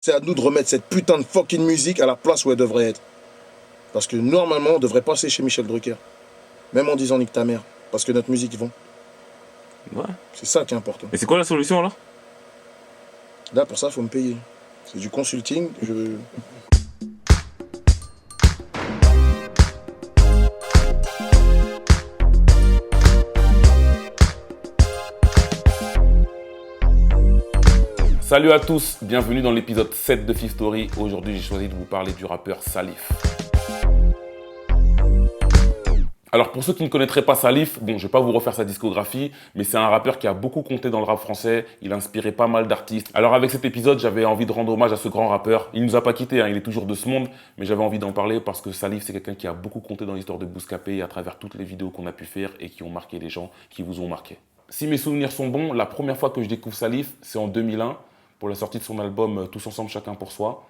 C'est à nous de remettre cette putain de fucking musique à la place où elle devrait être. Parce que normalement, on devrait passer chez Michel Drucker. Même en disant nique ta mère. Parce que notre musique vend. Ouais. C'est ça qui est important. Et c'est quoi la solution alors? Là, pour ça, il faut me payer. C'est du consulting. Salut à tous, bienvenue dans l'épisode 7 de Fif Story. Aujourd'hui, j'ai choisi de vous parler du rappeur Salif. Alors pour ceux qui ne connaîtraient pas Salif, bon, je ne vais pas vous refaire sa discographie, mais c'est un rappeur qui a beaucoup compté dans le rap français, il a inspiré pas mal d'artistes. Alors avec cet épisode, j'avais envie de rendre hommage à ce grand rappeur. Il ne nous a pas quittés, il est toujours de ce monde, mais j'avais envie d'en parler parce que Salif, c'est quelqu'un qui a beaucoup compté dans l'histoire de Bouscapé à travers toutes les vidéos qu'on a pu faire et qui ont marqué les gens, qui vous ont marqué. Si mes souvenirs sont bons, la première fois que je découvre Salif, c'est en 2001, pour la sortie de son album Tous ensemble, chacun pour soi.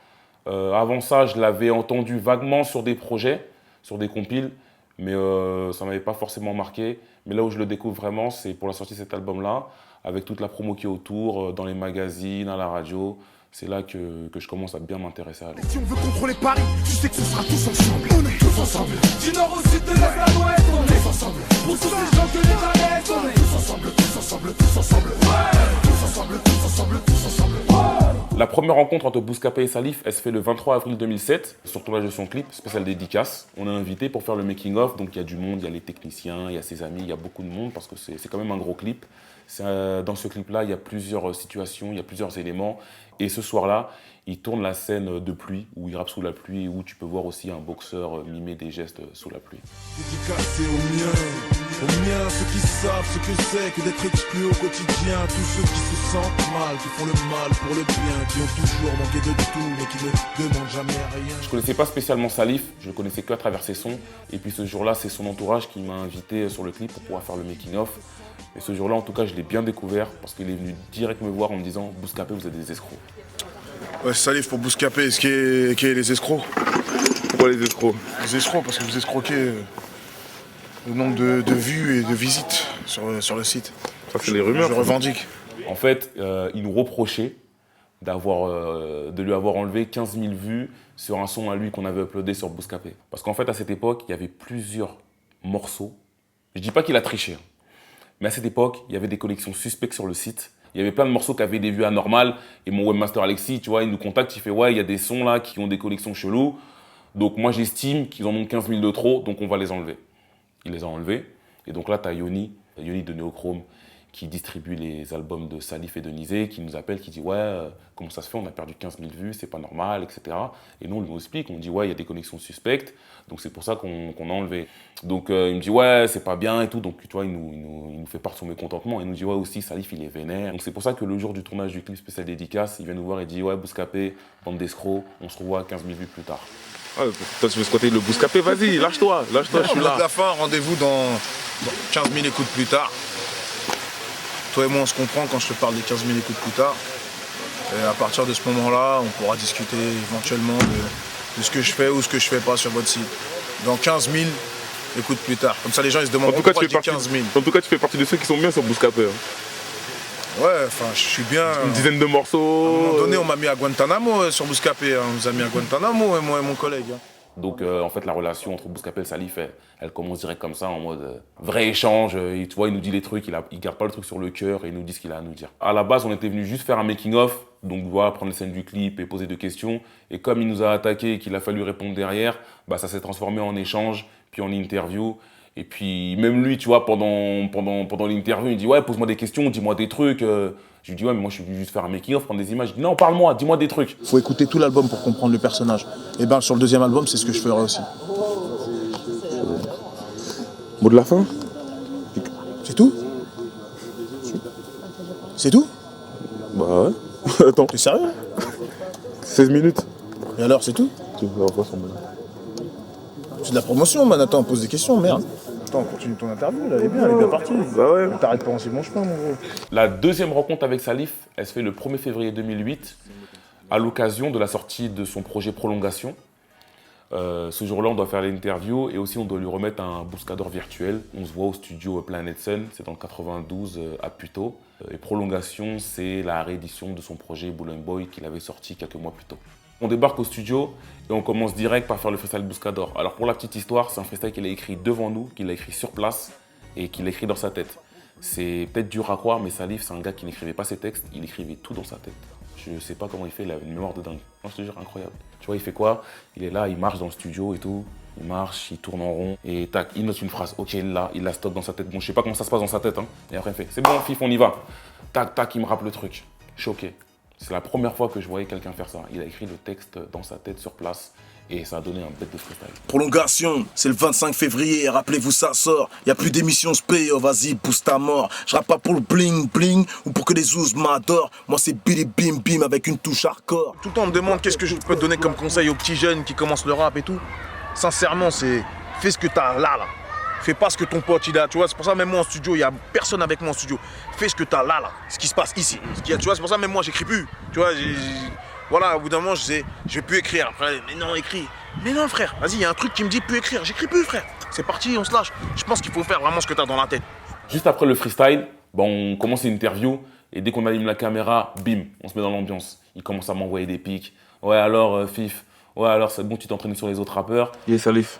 Avant ça, je l'avais entendu vaguement sur des projets, sur des compiles, mais ça ne m'avait pas forcément marqué. Mais là où je le découvre vraiment, c'est pour la sortie de cet album-là, avec toute la promo qui est autour, dans les magazines, à la radio. C'est là que je commence à bien m'intéresser à lui. Si on veut contrôler Paris, tu sais que ce sera tous ensemble. On est tous ensemble. Du nord au sud, de l'est à l'ouest, on est tous ensemble. Pour tous les gens que les connaissent, on est tous ensemble, tous ensemble, tous ensemble. Ouais. Tous ensemble, tous ensemble, tous ensemble. Ouais. La première rencontre entre Bouscapé et Salif, elle se fait le 23 avril 2007, sur le tournage de son clip, spécial dédicace. On est invité pour faire le making-of, donc il y a du monde, il y a les techniciens, il y a ses amis, il y a beaucoup de monde, parce que c'est quand même un gros clip. Dans ce clip-là, il y a plusieurs situations, il y a plusieurs éléments. Et ce soir-là, il tourne la scène de pluie, où il rappe sous la pluie, et où tu peux voir aussi un boxeur mimer des gestes sous la pluie. Dédicacé aux miens, ceux qui savent ce que c'est que d'être exclus au quotidien. Tous ceux qui se sentent mal, qui font le mal pour le bien, qui ont toujours manqué de tout, mais qui ne demandent jamais rien. Je ne connaissais pas spécialement Salif, je le connaissais qu'à travers ses sons. Et puis ce jour-là, c'est son entourage qui m'a invité sur le clip pour pouvoir faire le making-of. Et ce jour-là, en tout cas, je l'ai bien découvert parce qu'il est venu direct me voir en me disant « Bouscapé, vous êtes des escrocs ». Ouais, Salif pour Bouscapé, qui est les escrocs. Pourquoi les escrocs? Les escrocs, parce que vous escroquez le nombre de vues et de visites sur le site. Ça, c'est les rumeurs. Je revendique. En fait, il nous reprochait de lui avoir enlevé 15 000 vues sur un son à lui qu'on avait uploadé sur Bouscapé. Parce qu'en fait, à cette époque, il y avait plusieurs morceaux. Je dis pas qu'il a triché, hein. Mais à cette époque, il y avait des connexions suspectes sur le site. Il y avait plein de morceaux qui avaient des vues anormales. Et mon webmaster Alexis, tu vois, il nous contacte, il fait « Ouais, il y a des sons là qui ont des connexions cheloues. Donc moi, j'estime qu'ils en ont 15 000 de trop, donc on va les enlever. » Il les a enlevés. Et donc là, tu as Yoni de Neochrome, qui distribue les albums de Salif et de Nizé, qui nous appelle, qui dit « Ouais, comment ça se fait, on a perdu 15 000 vues, c'est pas normal, etc. » Et nous, on lui explique, on dit « Ouais, il y a des connexions suspectes, donc c'est pour ça qu'on a enlevé. » Donc il me dit « Ouais, c'est pas bien et tout. » Donc tu vois, il nous fait part de son mécontentement. Il nous dit « Ouais, aussi, Salif, il est vénère. » Donc c'est pour ça que le jour du tournage du clip spécial dédicace, il vient nous voir et dit « Ouais, Bouscapé, bande d'escrocs, on se revoit 15 000 vues plus tard. » Ah, toi tu veux squatter le Bouscapé, vas-y, lâche-toi, je suis là. À la fin, rendez-vous dans 15 000 écoutes plus tard. Toi et moi, on se comprend quand je te parle des 15 000 écoutes plus tard. Et à partir de ce moment-là, on pourra discuter éventuellement de ce que je fais ou ce que je fais pas sur votre site. Dans 15 000 écoutes plus tard. Comme ça, les gens ils se demandent pourquoi je dis 15 000. En tout cas, tu fais partie de ceux qui sont bien sur Bouscapé. Hein. Ouais, enfin, je suis bien. Une dizaine de morceaux. À un moment donné, on m'a mis à Guantanamo sur Bouscapé. Hein. On nous a mis à Guantanamo, moi et mon collègue. Hein. Donc en fait la relation entre Bouscapé et Salif, elle commence direct comme ça, en mode vrai échange. Et, tu vois, il nous dit les trucs, il garde pas le truc sur le cœur et il nous dit ce qu'il a à nous dire. À la base, on était venu juste faire un making-of, donc voilà, prendre les scènes du clip et poser des questions. Et comme il nous a attaqué et qu'il a fallu répondre derrière, bah, ça s'est transformé en échange, puis en interview. Et puis même lui, tu vois, pendant l'interview, il dit « Ouais, pose-moi des questions, dis-moi des trucs. » Je lui dis « Ouais, mais moi je suis venu juste faire un making-of, prendre des images. » Il dit « Non, parle-moi, dis-moi des trucs. » Faut écouter tout l'album pour comprendre le personnage. Et ben sur le deuxième album, c'est ce que je ferai aussi. Mot de la fin? C'est tout? C'est tout? Bah ouais. Attends, T'es sérieux? 16 minutes. Et alors, c'est tout? Tu vas voir son mot. C'est de la promotion, man. Attends, pose des questions, merde. Attends, continue ton interview, là, elle est bien partie. Bah ouais. T'arrêtes pas en si bon chemin, mon gros. La deuxième rencontre avec Salif, elle se fait le 1er février 2008, à l'occasion de la sortie de son projet Prolongation. Ce jour-là, on doit faire l'interview et aussi on doit lui remettre un bouscador virtuel. On se voit au studio Planet Sun, c'est dans le 92 à Puteaux. Et Prolongation, c'est la réédition de son projet Boulogne Boy qu'il avait sorti quelques mois plus tôt. On débarque au studio et on commence direct par faire le freestyle Bouscador. Alors pour la petite histoire, c'est un freestyle qu'il a écrit devant nous, qu'il a écrit sur place et qu'il a écrit dans sa tête. C'est peut-être dur à croire, mais Salif, c'est un gars qui n'écrivait pas ses textes, il écrivait tout dans sa tête. Je sais pas comment il fait, il a une mémoire de dingue. Non, je te jure, incroyable. Tu vois, il fait quoi? Il est là, il marche dans le studio et tout. Il marche, il tourne en rond et tac, il note une phrase. Ok, là, il la stocke dans sa tête. Bon, je sais pas comment ça se passe dans sa tête. Hein. Et après, il fait, c'est bon, Fif, on y va. Tac, tac, il me rappe le truc. Choqué. C'est la première fois que je voyais quelqu'un faire ça. Il a écrit le texte dans sa tête sur place. Et ça a donné un bête de freestyle. Prolongation, c'est le 25 février, rappelez-vous ça sort. Y'a plus d'émissions spé, oh vas-y, pousse ta mort. Je rappe pas pour le bling bling ou pour que les ouzes m'adorent. Moi c'est Billy Bim Bim avec une touche hardcore. Tout le temps on me demande qu'est-ce que je peux te donner comme conseil aux petits jeunes qui commencent le rap et tout. Sincèrement, c'est fais ce que t'as là. Fais pas ce que ton pote il a, tu vois. C'est pour ça même moi en studio, il y a personne avec moi en studio. Fais ce que t'as là. Ce qui se passe ici. Tu vois, c'est pour ça même moi j'écris plus. Tu vois, voilà, au bout d'un moment, je vais plus écrire. Après, mais non, écris. Mais non, frère, vas-y, il y a un truc qui me dit plus écrire. J'écris plus, frère. C'est parti, on se lâche. Je pense qu'il faut faire vraiment ce que tu as dans la tête. Juste après le freestyle, on commence une interview et dès qu'on allume la caméra, bim, on se met dans l'ambiance. Il commence à m'envoyer des pics. Ouais, alors, Fif. Ouais, alors, c'est bon, tu t'entraînes sur les autres rappeurs. Yeah, Salif.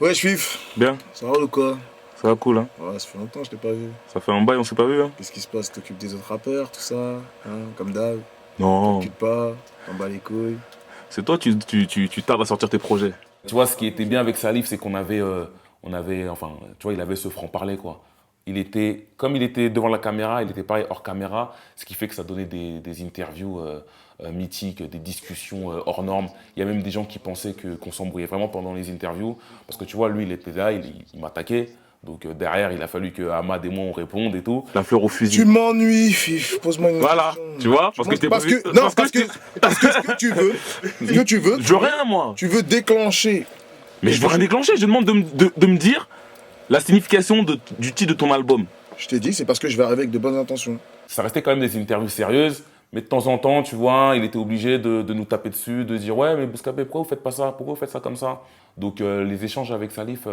Ouais, Fif. Bien. Ça va ou quoi? Ça va cool, hein? Ouais, ça fait longtemps que je t'ai pas vu. Ça fait un bail, on s'est pas vu, hein? Qu'est-ce qui se passe? T'occupes des autres rappeurs, tout ça, hein, comme d'hab? Non. T'occupes pas, t'en bats les couilles. C'est toi, tu tardes à sortir tes projets. Tu vois, ce qui était bien avec Salif, c'est qu'on avait, enfin, tu vois, il avait ce franc-parler, quoi. Comme il était devant la caméra, il était pareil hors caméra, ce qui fait que ça donnait des interviews mythiques, des discussions hors normes. Il y a même des gens qui pensaient qu'on s'embrouillait vraiment pendant les interviews, parce que tu vois, lui, il était là, il m'attaquait. Donc derrière, il a fallu que Ahmad et moi on réponde et tout. La fleur au fusil. Tu m'ennuies, Fif. Pose-moi une Voilà, question. tu vois, parce que ce que tu veux. Je veux rien, moi. Tu veux déclencher. Mais je veux rien déclencher. Je demande de me dire la signification du titre de ton album. Je t'ai dit que c'est parce que je vais arriver avec de bonnes intentions. Ça restait quand même des interviews sérieuses, mais de temps en temps, tu vois, il était obligé de nous taper dessus, de dire ouais, mais Bouscapé, pourquoi vous faites pas ça? Pourquoi vous faites ça comme ça? Donc les échanges avec Salif,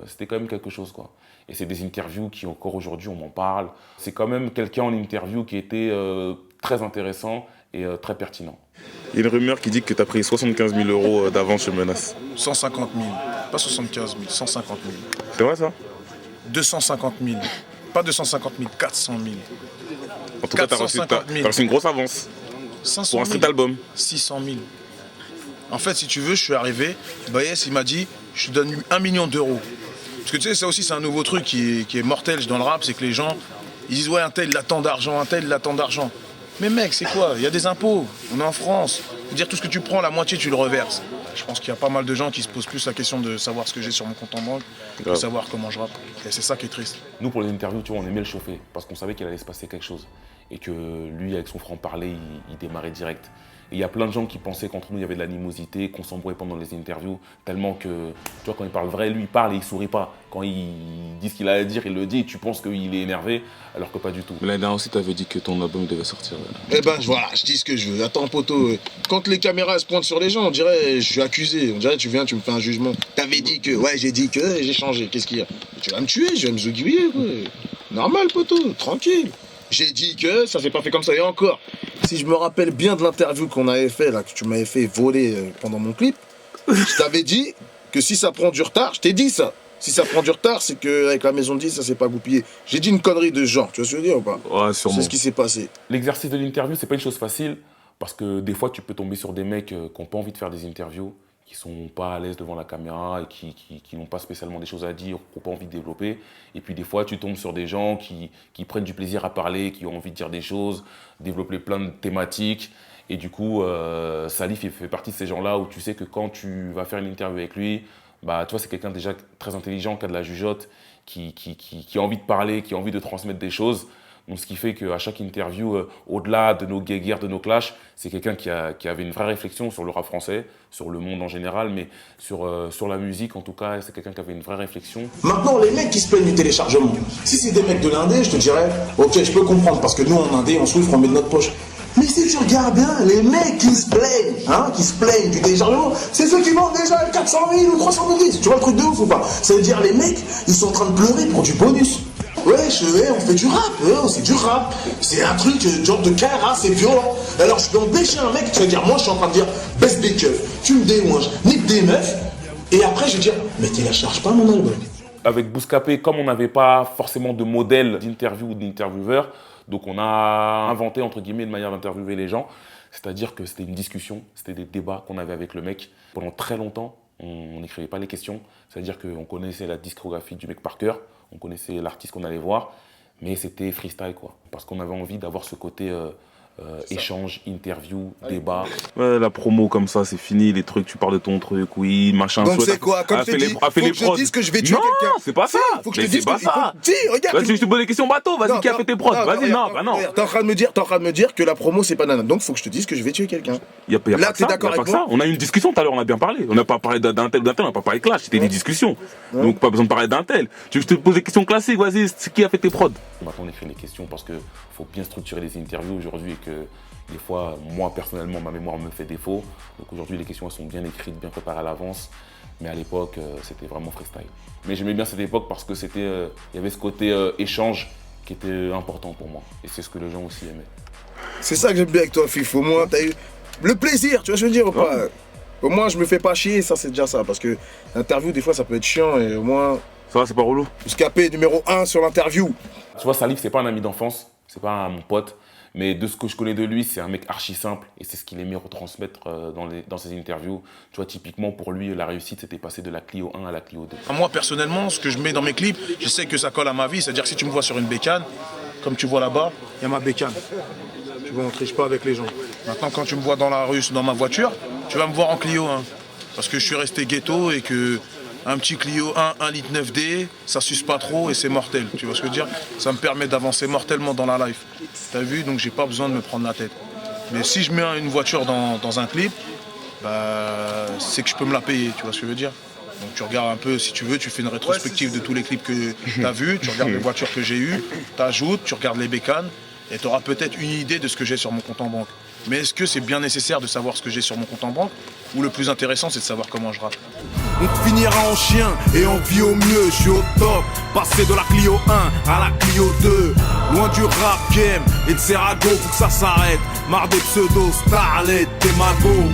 c'était quand même quelque chose, quoi. Et c'est des interviews qui encore aujourd'hui on m'en parle. C'est quand même quelqu'un en interview qui était très intéressant et très pertinent. Il y a une rumeur qui dit que tu as pris 75 000 euros d'avance chez Menace. 150 000, pas 75 000, 150 000. C'est vrai ça? 250 000, pas 250 000, 400 000. En tout cas, tu as reçu une grosse avance 500 pour un 000, street album. 600 000. En fait, si tu veux, je suis arrivé, Baïs, il m'a dit, je te donne 1 million d'euros. Parce que tu sais, ça aussi, c'est un nouveau truc qui est mortel dans le rap, c'est que les gens, ils disent, ouais, un tel, il a tant d'argent, un tel, il a tant d'argent. Mais mec, c'est quoi? Il y a des impôts, on est en France. Dire tout ce que tu prends, la moitié, tu le reverses. Je pense qu'il y a pas mal de gens qui se posent plus la question de savoir ce que j'ai sur mon compte en banque, de savoir comment je rappe. Et c'est ça qui est triste. Nous, pour les interviews, tu vois, on aimait le chauffer, parce qu'on savait qu'il allait se passer quelque chose. Et que lui, avec son franc-parler, il démarrait direct. Et il y a plein de gens qui pensaient qu'entre nous, il y avait de l'animosité, qu'on s'embrouillait pendant les interviews, tellement que, tu vois, quand il parle vrai, lui, il parle et il sourit pas. Quand il dit ce qu'il a à dire, il le dit, et tu penses qu'il est énervé, alors que pas du tout. Mais l'année dernière aussi, tu avais dit que ton album devait sortir. Eh ben voilà, je dis ce que je veux. Attends, poteau, quand les caméras se pointent sur les gens, on dirait je suis accusé. On dirait tu viens, tu me fais un jugement. T'avais dit que, ouais, j'ai dit que, et j'ai changé. Qu'est-ce qu'il y a? Tu vas me tuer, je vais me zouguiller, quoi. Normal, poteau, tranquille. J'ai dit que ça s'est pas fait comme ça. Et encore, si je me rappelle bien de l'interview qu'on avait fait, là, que tu m'avais fait voler pendant mon clip, je t'avais dit que si ça prend du retard, je t'ai dit ça. Si ça prend du retard, c'est qu'avec la maison de 10, ça s'est pas goupillé. J'ai dit une connerie de ce genre, tu vois ce que je veux dire ou pas? Ouais, sûrement. C'est ce qui s'est passé. L'exercice de l'interview, c'est pas une chose facile, parce que des fois, tu peux tomber sur des mecs qui n'ont pas envie de faire des interviews, qui sont pas à l'aise devant la caméra et qui n'ont pas spécialement des choses à dire, qui n'ont pas envie de développer. Et puis des fois, tu tombes sur des gens qui prennent du plaisir à parler, qui ont envie de dire des choses, développer plein de thématiques. Et du coup, Salif, il fait partie de ces gens-là où tu sais que quand tu vas faire une interview avec lui, bah, tu vois, c'est quelqu'un déjà très intelligent, qui a de la jugeote, qui a envie de parler, qui a envie de transmettre des choses. Donc, ce qui fait qu'à chaque interview, au-delà de nos guéguerres, de nos clashs, c'est quelqu'un qui avait une vraie réflexion sur le rap français, sur le monde en général, mais sur la musique en tout cas, c'est quelqu'un qui avait une vraie réflexion. Maintenant, les mecs qui se plaignent du téléchargement, si c'est des mecs de l'indé, je te dirais, ok, je peux comprendre, parce que nous, en indé, on souffre, on met de notre poche. Mais si tu regardes bien, les mecs qui se plaignent du téléchargement, c'est ceux qui vendent déjà 400 000 ou 300 000. Tu vois le truc de ouf ou pas? Ça veut dire les mecs, ils sont en train de pleurer pour du bonus. Ouais, on fait du rap, c'est du rap. C'est un truc genre de Kara, c'est violent. Alors je peux empêcher un mec, tu vas dire, moi je suis en train de dire, baisse des keufs, tu me démanges, nique des meufs. Et après je vais dire, mais télécharge pas mon album. Avec Bouscapé, comme on n'avait pas forcément de modèle d'interview ou d'intervieweur, donc on a inventé entre guillemets une manière d'interviewer les gens. C'est-à-dire que c'était une discussion, c'était des débats qu'on avait avec le mec. Pendant très longtemps, on n'écrivait pas les questions. C'est-à-dire qu'on connaissait la discographie du mec par cœur, on connaissait l'artiste qu'on allait voir, mais c'était freestyle quoi. Parce qu'on avait envie d'avoir ce côté échange, interview, débat. Ouais, la promo comme ça, c'est fini, les trucs, tu parles de ton truc, oui, machin. Donc c'est quoi? Comme je te dis, faut que je te dise que je vais tuer quelqu'un. Non, c'est pas ça. Faut que je te dise pas ça. Si, regarde. Vas-y, je te pose des questions bateau, vas-y, qui a fait tes prods? Vas-y, non. T'es en train de me dire que la promo c'est pas nana. Donc faut que je te dise que je vais tuer quelqu'un. Là, t'es d'accord avec moi? On a eu une discussion tout à l'heure, on a bien parlé. On n'a pas parlé d'un tel, on n'a pas parlé de clash, c'était une discussion. Donc pas besoin de parler d'un tel. Tu veux que je te pose des questions classiques, vas-y, qui a fait tes prods? Maintenant on écrit les questions parce qu'il faut bien structurer les interviews aujourd'hui et que des fois, moi personnellement, ma mémoire me fait défaut. Donc aujourd'hui, les questions elles sont bien écrites, bien préparées à l'avance. Mais à l'époque, c'était vraiment freestyle. Mais j'aimais bien cette époque parce que il y avait ce côté échange qui était important pour moi. Et c'est ce que les gens aussi aimaient. C'est ça que j'aime bien avec toi, Fif. Au moins, t'as eu le plaisir, tu vois ce que je veux dire ou pas? Au moins, je me fais pas chier, ça c'est déjà ça. Parce que l'interview, des fois, ça peut être chiant et au moins. Ça va, c'est pas relou. Bouscapé numéro 1 sur l'interview. Tu vois, Salif, c'est pas un ami d'enfance, c'est pas mon pote. Mais de ce que je connais de lui, c'est un mec archi simple et c'est ce qu'il aimait retransmettre dans ses interviews. Tu vois, typiquement, pour lui, la réussite, c'était passer de la Clio 1 à la Clio 2. Moi, personnellement, ce que je mets dans mes clips, je sais que ça colle à ma vie. C'est-à-dire que si tu me vois sur une bécane, comme tu vois là-bas, il y a ma bécane. Tu vois, on ne triche pas avec les gens. Maintenant, quand tu me vois dans la rue, dans ma voiture, tu vas me voir en Clio 1. Parce que je suis resté ghetto et que un petit Clio 1 litre 9D, ça suce pas trop et c'est mortel. Tu vois ce que je veux dire? Ça me permet d'avancer mortellement dans la life. T'as vu? Donc j'ai pas besoin de me prendre la tête. Mais si je mets une voiture dans un clip, bah, c'est que je peux me la payer. Tu vois ce que je veux dire? Donc tu regardes un peu, si tu veux, tu fais une rétrospective de tous les clips que tu as vus, tu regardes les voitures que j'ai eues, tu ajoutes, tu regardes les bécanes et tu auras peut-être une idée de ce que j'ai sur mon compte en banque. Mais est-ce que c'est bien nécessaire de savoir ce que j'ai sur mon compte en banque? Ou le plus intéressant, c'est de savoir comment je rappe? On te finira en chien et on vit au mieux, je suis au top. Passer de la Clio 1 à la Clio 2. Loin du rap game et de ses ragots, faut que ça s'arrête. Marre des pseudos, starlet, des magots.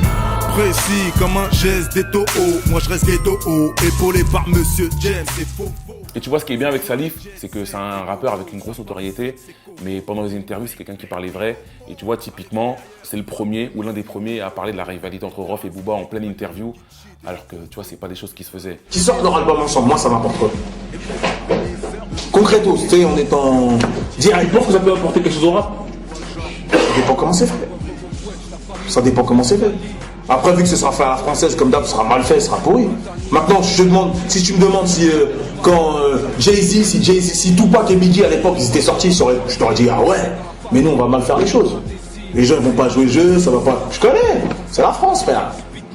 Précis comme un geste d'étau haut. Moi je reste ghetto haut, épaulé par Monsieur James, c'est faux. Et tu vois, ce qui est bien avec Salif, c'est que c'est un rappeur avec une grosse notoriété, mais pendant les interviews, c'est quelqu'un qui parlait vrai. Et tu vois, typiquement, c'est le premier ou l'un des premiers à parler de la rivalité entre Rof et Booba en pleine interview, alors que tu vois, c'est pas des choses qui se faisaient. Qui sortent leur album ensemble, moi ça m'apporte quoi? Concrètement, tu sais, on est en direct. Tu penses que ça peut apporter quelque chose au rap? Ça dépend comment c'est fait. Ça dépend comment c'est fait. Après, vu que ce sera fait à la française, comme d'hab, ce sera mal fait, ce sera pourri. Maintenant, si tu me demandes si quand Jay-Z, si Tupac et Biggie à l'époque ils étaient sortis, je t'aurais dit ah ouais, mais nous on va mal faire les choses. Les gens ils vont pas jouer le jeu, ça va pas. Je connais, c'est la France, frère.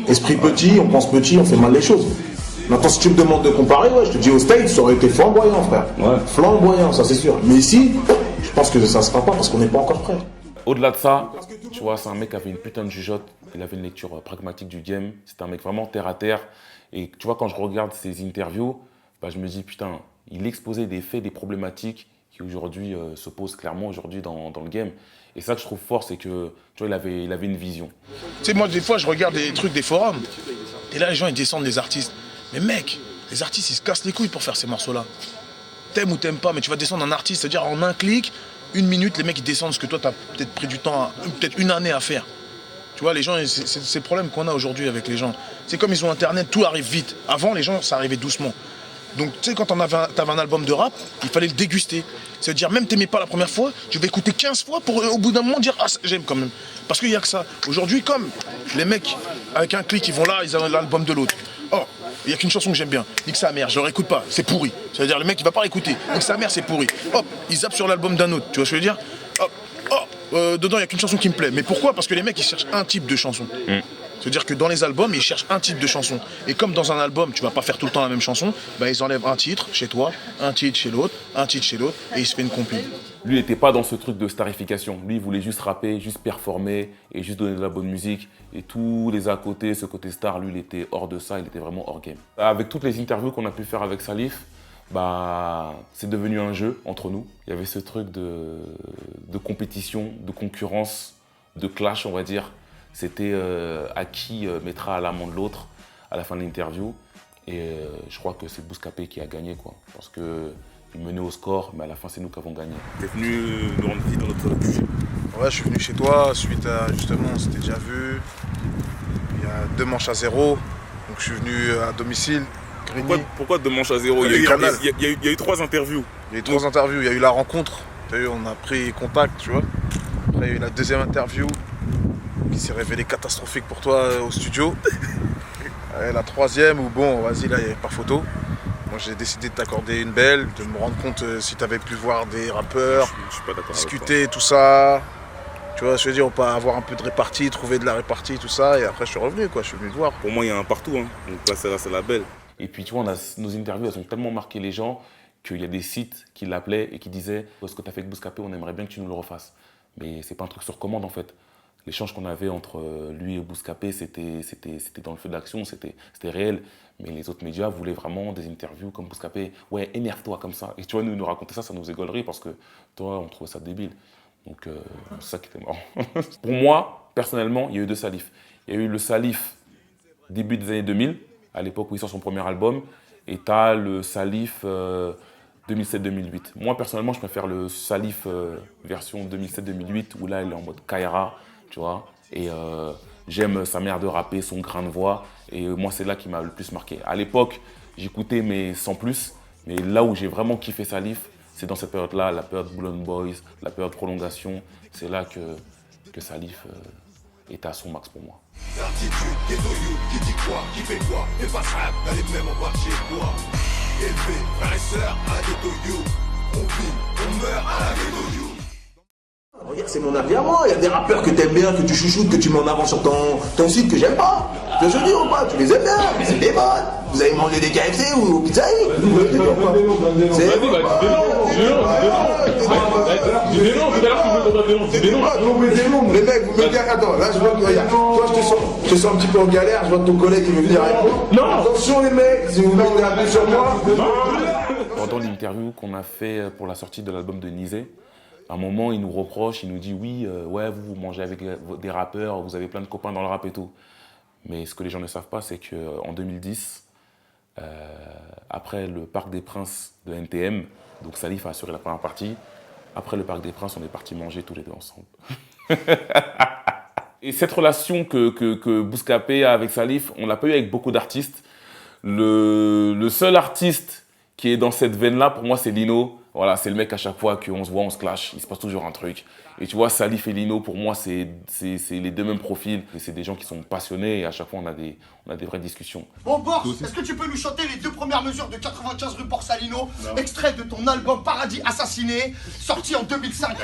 Esprit petit, on pense petit, on fait mal les choses. Maintenant, si tu me demandes de comparer, ouais, je te dis au States, ça aurait été flamboyant, frère. Ouais. Flamboyant, ça c'est sûr. Mais ici, je pense que ça se fera pas parce qu'on n'est pas encore prêt. Au-delà de ça, tu vois, c'est un mec qui avait une putain de jugeote. Il avait une lecture pragmatique du game. C'était un mec vraiment terre à terre. Et tu vois, quand je regarde ses interviews, bah, je me dis, putain, il exposait des faits, des problématiques qui aujourd'hui se posent clairement aujourd'hui dans le game. Et ça que je trouve fort, c'est que tu vois, il avait une vision. Tu sais, moi, des fois, je regarde des trucs des forums. Et là, les gens, ils descendent des artistes. Mais mec, les artistes, ils se cassent les couilles pour faire ces morceaux-là. T'aimes ou t'aimes pas, mais tu vas descendre un artiste, c'est-à-dire en un clic, 1 minute, les mecs, ils descendent ce que toi, t'as peut-être pris du temps, peut-être 1 année à faire. Tu vois, les gens, c'est le problème qu'on a aujourd'hui avec les gens. C'est comme ils ont Internet, tout arrive vite. Avant, les gens, ça arrivait doucement. Donc, tu sais, quand t'avais un album de rap, il fallait le déguster. C'est-à-dire, même t'aimais pas la première fois, tu vas écouter 15 fois pour, au bout d'un moment, dire « Ah, j'aime quand même ». Parce qu'il y a que ça. Aujourd'hui, comme les mecs, avec un clic, ils vont là, ils ont l'album de l'autre. Oh, il n'y a qu'une chanson que j'aime bien. Nique sa mère, je ne réécoute pas, c'est pourri. C'est-à-dire, le mec, il va pas réécouter. Nique sa mère, c'est pourri. Hop, il zappe sur l'album d'un autre. Tu vois ce que je veux dire? Hop, dedans, il n'y a qu'une chanson qui me plaît. Mais pourquoi? Parce que les mecs, ils cherchent un type de chanson. C'est-à-dire que dans les albums, ils cherchent un type de chanson. Et comme dans un album, tu vas pas faire tout le temps la même chanson, bah ils enlèvent un titre chez toi, un titre chez l'autre, un titre chez l'autre, et il se fait une compile. Lui, il n'était pas dans ce truc de starification. Lui, il voulait juste rapper, juste performer et juste donner de la bonne musique. Et tous les à côté, ce côté star, lui, il était hors de ça, il était vraiment hors game. Avec toutes les interviews qu'on a pu faire avec Salif, bah, c'est devenu un jeu entre nous. Il y avait ce truc de compétition, de concurrence, de clash, on va dire. C'était à qui mettra à l'amende l'autre à la fin de l'interview. Et je crois que c'est Bouscapé qui a gagné, quoi. Parce que il menait au score, mais à la fin, c'est nous qui avons gagné. T'es venu nous rendre visite dans notre QG. Ouais, je suis venu chez toi suite à, justement, on s'était déjà vu. Il y a 2 manches à 0, donc je suis venu à domicile. Pourquoi 2 manches à 0? Il y a eu 3 interviews. Il y a eu 3 interviews, il y a eu la rencontre, t'as vu, on a pris contact, tu vois. Après, il y a eu la deuxième interview qui s'est révélée catastrophique pour toi au studio. Et la troisième où bon, vas-y, là, il n'y avait pas photo. Moi, j'ai décidé de t'accorder une belle, de me rendre compte si tu avais pu voir des rappeurs, Je suis pas d'accord discuter, tout ça. Tu vois, je veux dire, on peut avoir un peu de répartie, trouver de la répartie, tout ça. Et après, je suis revenu, quoi, je suis venu te voir. Pour moi, il y a un partout. Hein. Donc là, c'est la belle. Et puis, tu vois, nos interviews, elles ont tellement marqué les gens qu'il y a des sites qui l'appelaient et qui disaient « Ce que tu as fait avec Bouscapé, on aimerait bien que tu nous le refasses. » Mais c'est pas un truc sur commande, en fait. L'échange qu'on avait entre lui et Bouscapé, c'était dans le feu de l'action, c'était réel. Mais les autres médias voulaient vraiment des interviews comme Bouscapé. Ouais, énerve-toi comme ça. Et tu vois, nous raconter ça, ça nous égolerait parce que toi, on trouvait ça débile. Donc, c'est ça qui était marrant. Pour moi, personnellement, il y a eu 2 Salif. Il y a eu le Salif début des années 2000, à l'époque où il sort son premier album, et tu as le Salif 2007-2008. Moi, personnellement, je préfère le Salif version 2007-2008, où là, il est en mode Kaira, tu vois, et j'aime sa manière de rapper, son grain de voix, et moi, c'est là qui m'a le plus marqué. À l'époque, j'écoutais, mais sans plus, mais là où j'ai vraiment kiffé Salif, c'est dans cette période-là, la période Boulogne Boys, la période prolongation, c'est là que Salif était à son max pour moi. Certitude, ghetto you, qui dit quoi, qui fait quoi, et pas rap, dans les mêmes en bas de chez toi. Élevé, frères et sœurs, à la ghetto you, on vit, on meurt à la ghetto you. Regarde, c'est mon avis à moi. Il y a des rappeurs que t'aimes bien, que tu chouchoutes, que tu mets en avant sur ton site que j'aime pas. Tu veux dire ou pas? Tu les aimes bien, mais c'est des bonnes. Vous avez mangé des KFC ou au pizzaï? Les mecs, vous me dites, attends, là je vois que, regarde, toi je te sens un petit peu en galère, je vois ton collègue qui veut venir avec moi. Non! Attention les mecs, si vous mettez un peu sur moi. Pendant l'interview qu'on a fait pour la sortie de l'album de Nizé, à un moment, il nous reproche, il nous dit oui, ouais, vous mangez avec des rappeurs, vous avez plein de copains dans le rap et tout. Mais ce que les gens ne savent pas, c'est qu'en 2010, après le Parc des Princes de NTM, donc Salif a assuré la première partie, après le Parc des Princes, on est partis manger tous les 2 ensemble. Et cette relation que Bouscapé a avec Salif, on l'a pas eu avec beaucoup d'artistes. Le seul artiste qui est dans cette veine-là, pour moi, c'est Lino. Voilà, c'est le mec à chaque fois qu'on se voit, on se clash, il se passe toujours un truc. Et tu vois, Salif et Lino, pour moi, c'est les 2 mêmes profils. Et c'est des gens qui sont passionnés et à chaque fois, on a des vraies discussions. Bon, Boris, est-ce que tu peux nous chanter les 2 premières mesures de 95 rue Borsalino, extrait de ton album Paradis Assassiné, sorti en 2005.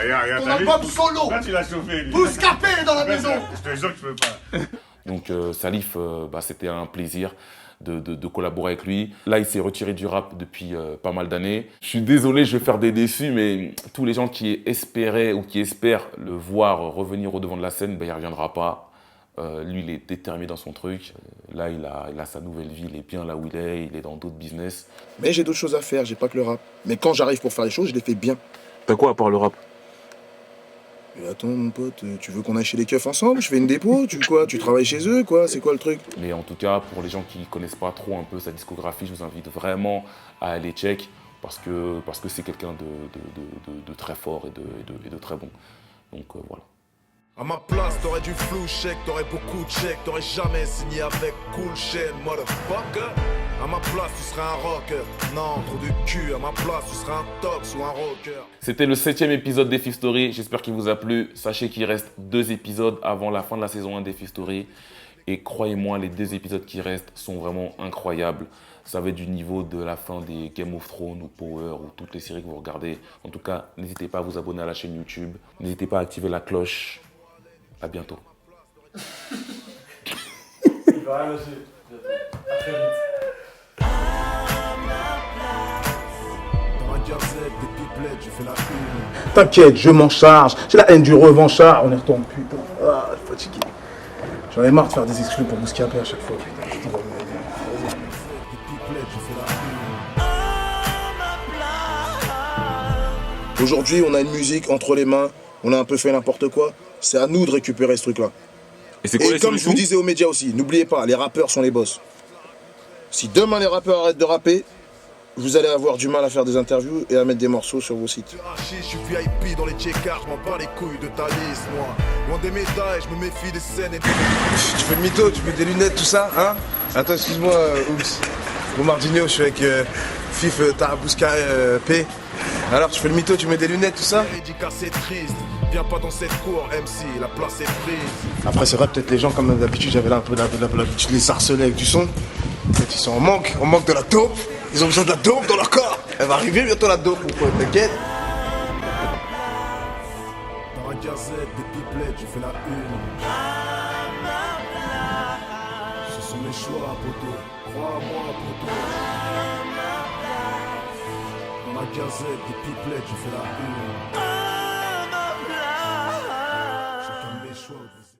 Ton album solo. Là, tu l'as chauffé, lui. Bouscapé est dans la maison. Je te jure que je peux pas. Donc, Salif, c'était un plaisir de collaborer avec lui. Là, il s'est retiré du rap depuis pas mal d'années. Je suis désolé, je vais faire des déçus, mais tous les gens qui espéraient ou qui espèrent le voir revenir au devant de la scène, ben, il ne reviendra pas. Lui, il est déterminé dans son truc. Là, il a sa nouvelle vie, il est bien là où il est dans d'autres business. Mais j'ai d'autres choses à faire, j'ai pas que le rap. Mais quand j'arrive pour faire les choses, je les fais bien. T'as quoi à part le rap? Et attends mon pote, tu veux qu'on aille chez les keufs ensemble? Je fais une dépôt, tu travailles chez eux, quoi? C'est quoi le truc? Mais en tout cas, pour les gens qui ne connaissent pas trop un peu sa discographie, je vous invite vraiment à aller check parce que c'est quelqu'un de très fort et de très bon. Donc voilà. À ma place, t'aurais du flou chèque, t'aurais beaucoup de chèques, t'aurais jamais signé avec Cool Chain, motherfucker. À ma place, tu serais un rocker. Non, trop de cul. À ma place, tu serais un tox ou un rocker. C'était le 7e épisode des Fif Story. J'espère qu'il vous a plu. Sachez qu'il reste 2 épisodes avant la fin de la saison 1 des Fif Story. Et croyez-moi, les 2 épisodes qui restent sont vraiment incroyables. Ça va être du niveau de la fin des Game of Thrones ou Power ou toutes les séries que vous regardez. En tout cas, n'hésitez pas à vous abonner à la chaîne YouTube. N'hésitez pas à activer la cloche. À bientôt. T'inquiète, je m'en charge. J'ai la haine du revanchard. On est retourné, putain. Ah, je suis fatigué. J'en ai marre de faire des exclus pour Bouscapé à chaque fois. Putain. Aujourd'hui, on a une musique entre les mains. On a un peu fait n'importe quoi. C'est à nous de récupérer ce truc-là. c'est quoi Et les comme je solutions vous disais aux médias aussi, n'oubliez pas, les rappeurs sont les boss. Si demain les rappeurs arrêtent de rapper, vous allez avoir du mal à faire des interviews et à mettre des morceaux sur vos sites. Je suis VIP dans les checkers, je m'en bats les couilles de ta liste, moi. Loin des médailles, je me méfie des scènes et des... Tu fais le mytho, tu mets des lunettes, tout ça, hein? Attends, excuse-moi, Oups. Bombardino, je suis avec Fif Tarabousca P. Alors, tu fais le mytho, tu mets des lunettes, tout ça? Dédicace, c'est triste. Viens pas dans cette cour, MC, la place est prise. Après, c'est vrai, peut-être les gens, comme d'habitude, j'avais là un peu l'habitude de les harceler avec du son. Peut-être ils sont en manque de la dope. Ils ont besoin de la dope dans leur corps. Elle va arriver bientôt la dope, mon pote, t'inquiète. Dans la gazette, des pipelettes, je fais la une. Ce sont mes choix, poto. Crois-moi, poto. Dans la gazette, des pipelettes, je fais la une. Chacun de mes choix.